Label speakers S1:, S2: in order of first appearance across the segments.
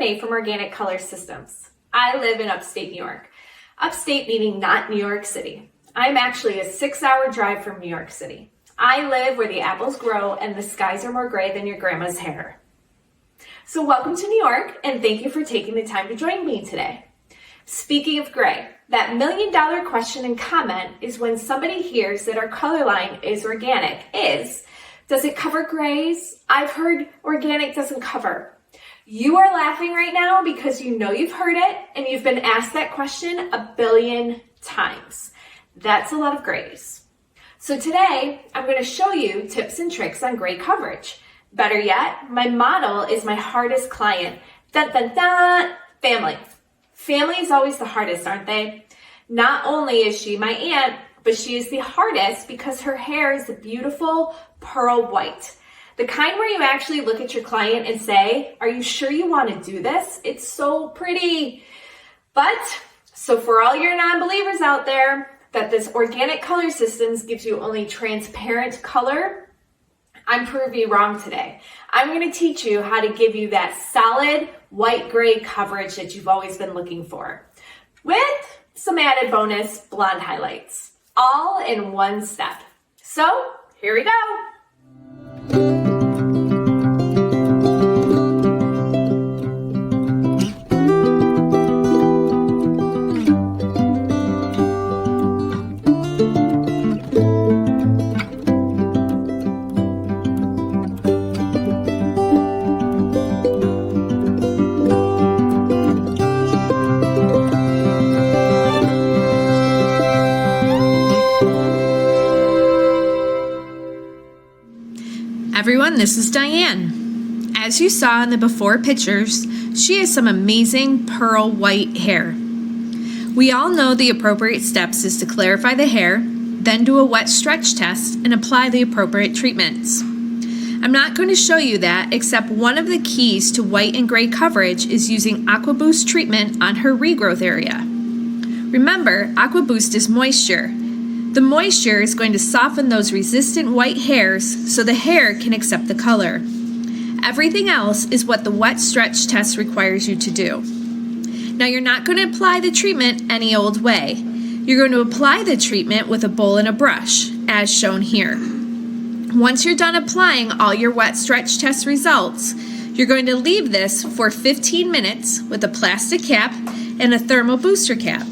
S1: Renee from Organic Color Systems. I live in upstate New York. Upstate meaning not New York City. I'm actually a 6-hour drive from New York City. I live where the apples grow and the skies are more gray than your grandma's hair. So welcome to New York, and thank you for taking the time to join me today. Speaking of gray, that $1 million question and comment is when somebody hears that our color line is organic. Does it cover grays? I've heard organic doesn't cover. You are laughing right now because you know you've heard it and you've been asked that question 1 billion times. That's a lot of grays. So today I'm going to show you tips and tricks on gray coverage. Better yet, my model is my hardest client. Dun, dun, dun. Family. Family is always the hardest, aren't they? Not only is she my aunt, but she is the hardest because her hair is a beautiful pearl white. The kind where you actually look at your client and say, are you sure you want to do this? It's so pretty. So for all your non-believers out there, that this Organic Color Systems gives you only transparent color, I'm proving you wrong today. I'm going to teach you how to give you that solid white-gray coverage that you've always been looking for, with some added bonus blonde highlights, all in one step. So here we go.
S2: Everyone, this is Diane. As you saw in the before pictures, she has some amazing pearl white hair. We all know the appropriate steps is to clarify the hair, then do a wet stretch test and apply the appropriate treatments. I'm not going to show you that, except one of the keys to white and gray coverage is using Aqua Boost treatment on her regrowth area. Remember, Aqua Boost is moisture. The moisture is going to soften those resistant white hairs so the hair can accept the color. Everything else is what the wet stretch test requires you to do. Now you're not going to apply the treatment any old way. You're going to apply the treatment with a bowl and a brush, as shown here. Once you're done applying all your wet stretch test results, you're going to leave this for 15 minutes with a plastic cap and a thermal booster cap.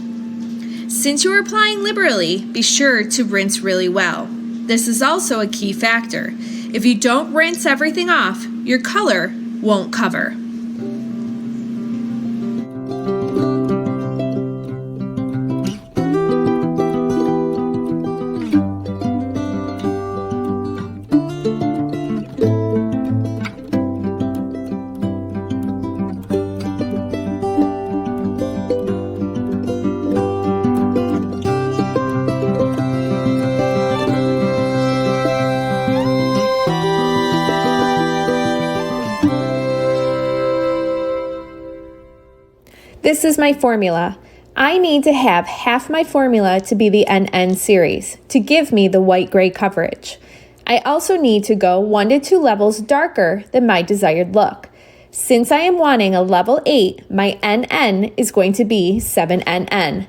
S2: Since you are applying liberally, be sure to rinse really well. This is also a key factor. If you don't rinse everything off, your color won't cover.
S1: This is my formula. I need to have half my formula to be the NN series to give me the white-gray coverage. I also need to go 1 to 2 levels darker than my desired look. Since I am wanting a level 8, my NN is going to be 7NN.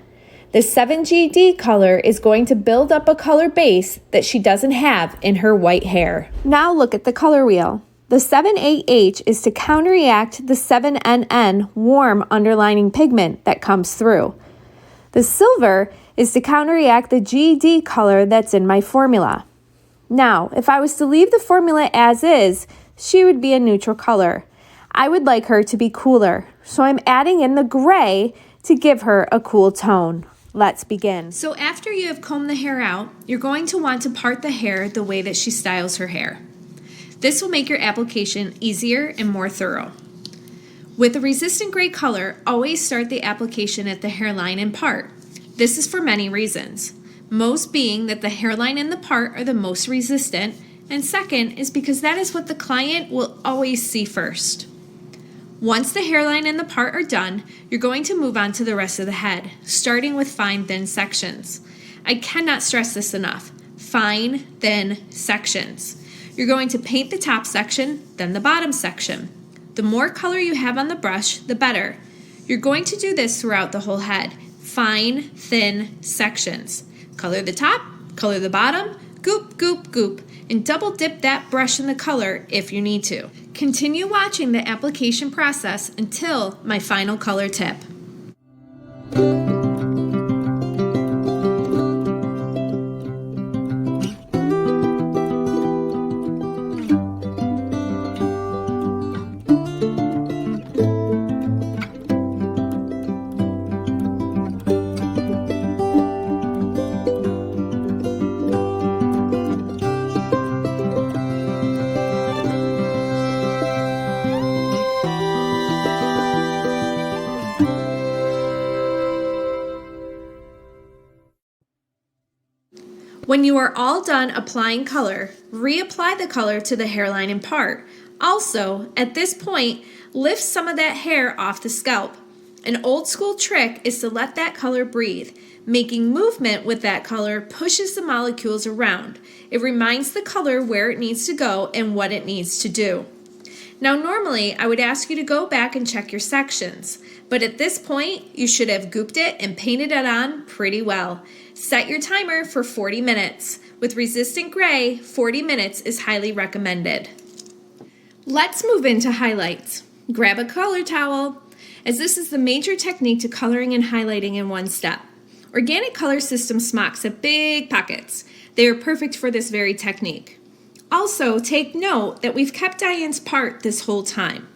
S1: The 7GD color is going to build up a color base that she doesn't have in her white hair. Now look at the color wheel. The 7AH is to counteract the 7NN warm underlining pigment that comes through. The silver is to counteract the GD color that's in my formula. Now, if I was to leave the formula as is, she would be a neutral color. I would like her to be cooler, so I'm adding in the gray to give her a cool tone. Let's begin.
S2: So after you have combed the hair out, you're going to want to part the hair the way that she styles her hair. This will make your application easier and more thorough. With a resistant gray color, always start the application at the hairline and part. This is for many reasons. Most being that the hairline and the part are the most resistant, and second is because that is what the client will always see first. Once the hairline and the part are done, you're going to move on to the rest of the head, starting with fine, thin sections. I cannot stress this enough. Fine, thin sections. You're going to paint the top section, then the bottom section. The more color you have on the brush, the better. You're going to do this throughout the whole head. Fine, thin sections. Color the top, color the bottom, goop, goop, goop, and double dip that brush in the color if you need to. Continue watching the application process until my final color tip. When you are all done applying color, reapply the color to the hairline in part. Also, at this point, lift some of that hair off the scalp. An old school trick is to let that color breathe. Making movement with that color pushes the molecules around. It reminds the color where it needs to go and what it needs to do. Now normally I would ask you to go back and check your sections, but at this point you should have gooped it and painted it on pretty well. Set your timer for 40 minutes. With resistant gray, 40 minutes is highly recommended. Let's move into highlights. Grab a color towel, as this is the major technique to coloring and highlighting in one step. Organic color system smocks have big pockets. They are perfect for this very technique. Also, take note that we've kept Diane's part this whole time.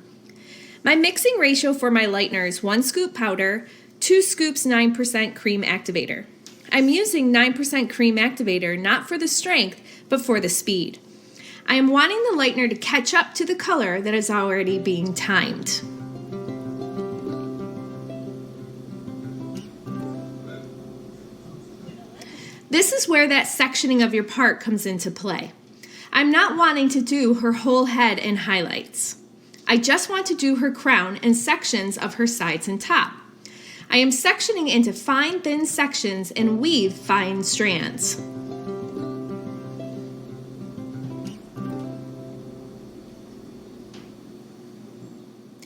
S2: My mixing ratio for my lightener is 1 scoop powder, 2 scoops 9% cream activator. I'm using 9% cream activator not for the strength, but for the speed. I am wanting the lightener to catch up to the color that is already being timed. This is where that sectioning of your part comes into play. I'm not wanting to do her whole head in highlights. I just want to do her crown and sections of her sides and top. I am sectioning into fine, thin sections and weave fine strands.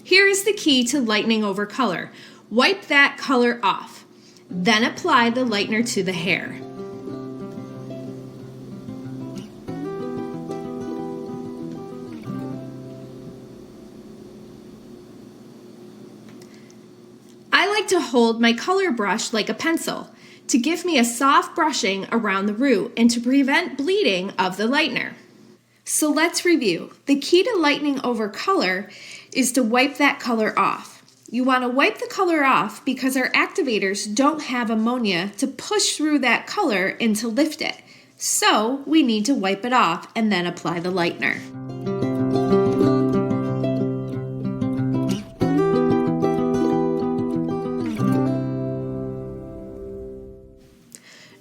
S2: Here is the key to lightening over color. Wipe that color off, then apply the lightener to the hair. I like to hold my color brush like a pencil to give me a soft brushing around the root and to prevent bleeding of the lightener. So let's review. The key to lightening over color is to wipe that color off. You want to wipe the color off because our activators don't have ammonia to push through that color and to lift it. So we need to wipe it off and then apply the lightener.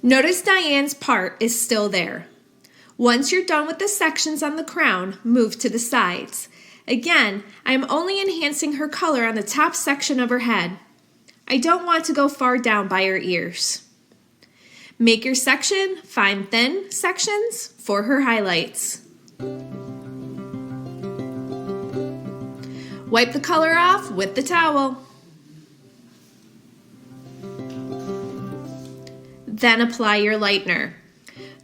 S2: Notice Diane's part is still there. Once you're done with the sections on the crown, move to the sides. Again, I am only enhancing her color on the top section of her head. I don't want to go far down by her ears. Make your section fine thin sections for her highlights. Wipe the color off with the towel. Then apply your lightener.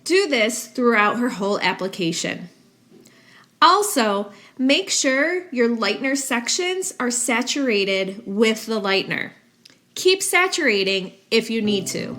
S2: Do this throughout her whole application. Also, make sure your lightener sections are saturated with the lightener. Keep saturating if you need to.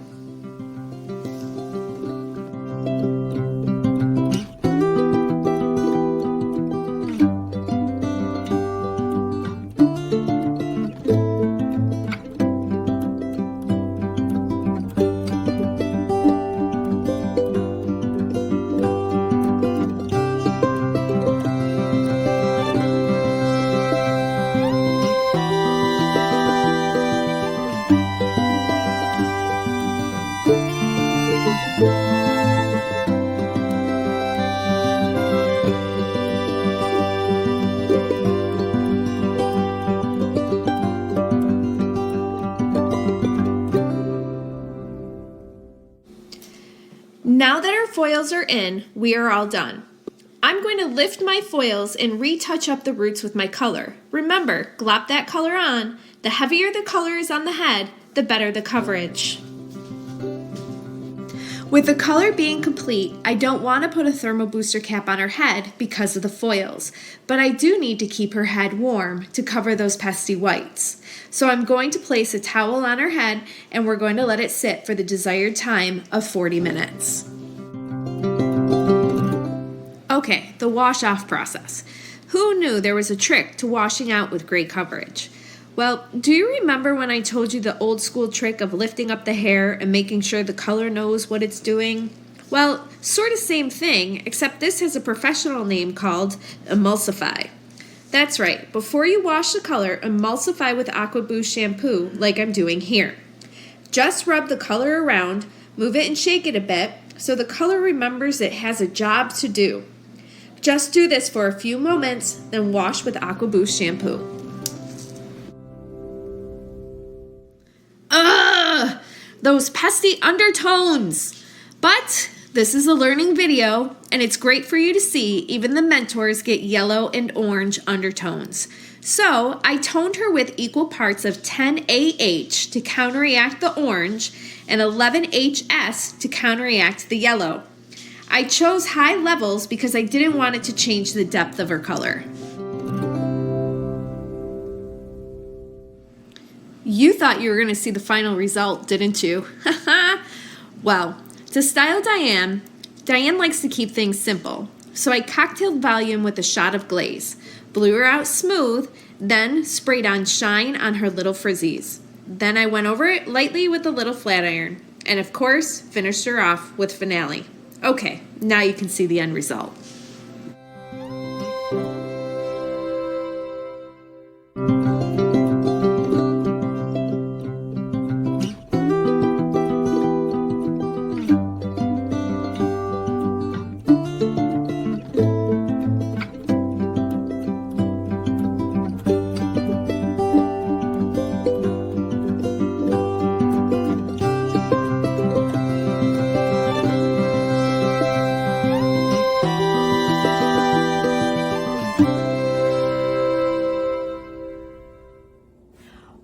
S2: Now that our foils are in, we are all done. I'm going to lift my foils and retouch up the roots with my color. Remember, glop that color on. The heavier the color is on the head, the better the coverage. With the color being complete, I don't want to put a thermal booster cap on her head because of the foils, but I do need to keep her head warm to cover those pesky whites. So I'm going to place a towel on her head and we're going to let it sit for the desired time of 40 minutes. Okay, the wash off process. Who knew there was a trick to washing out with great coverage? Well, do you remember when I told you the old school trick of lifting up the hair and making sure the color knows what it's doing? Well, sort of same thing, except this has a professional name called emulsify. That's right, before you wash the color, emulsify with Aqua Boost shampoo like I'm doing here. Just rub the color around, move it and shake it a bit so the color remembers it has a job to do. Just do this for a few moments, then wash with Aqua Boost shampoo. Ugh! Those pesky undertones! But this is a learning video, and it's great for you to see even the mentors get yellow and orange undertones. So I toned her with equal parts of 10AH to counteract the orange and 11HS to counteract the yellow. I chose high levels because I didn't want it to change the depth of her color. You thought you were going to see the final result, didn't you? Well, to style Diane likes to keep things simple. So I cocktailed volume with a shot of glaze, blew her out smooth, then sprayed on shine on her little frizzies. Then I went over it lightly with a little flat iron, and of course, finished her off with finale. Okay, now you can see the end result.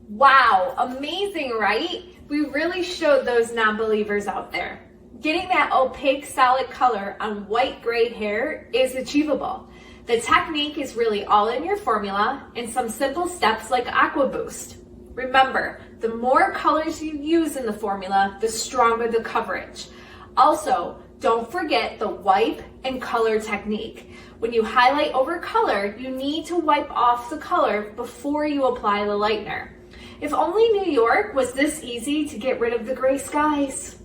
S1: Wow, amazing, right? We really showed those non-believers out there. Getting that opaque solid color on white-gray hair is achievable. The technique is really all in your formula and some simple steps like Aqua Boost. Remember, the more colors you use in the formula, the stronger the coverage. Also, don't forget the wipe and color technique. When you highlight over color, you need to wipe off the color before you apply the lightener. If only New York was this easy to get rid of the gray skies.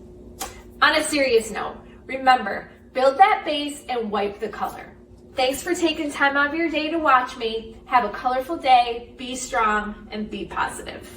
S1: On a serious note, remember, build that base and wipe the color. Thanks for taking time out of your day to watch me. Have a colorful day, be strong, and be positive.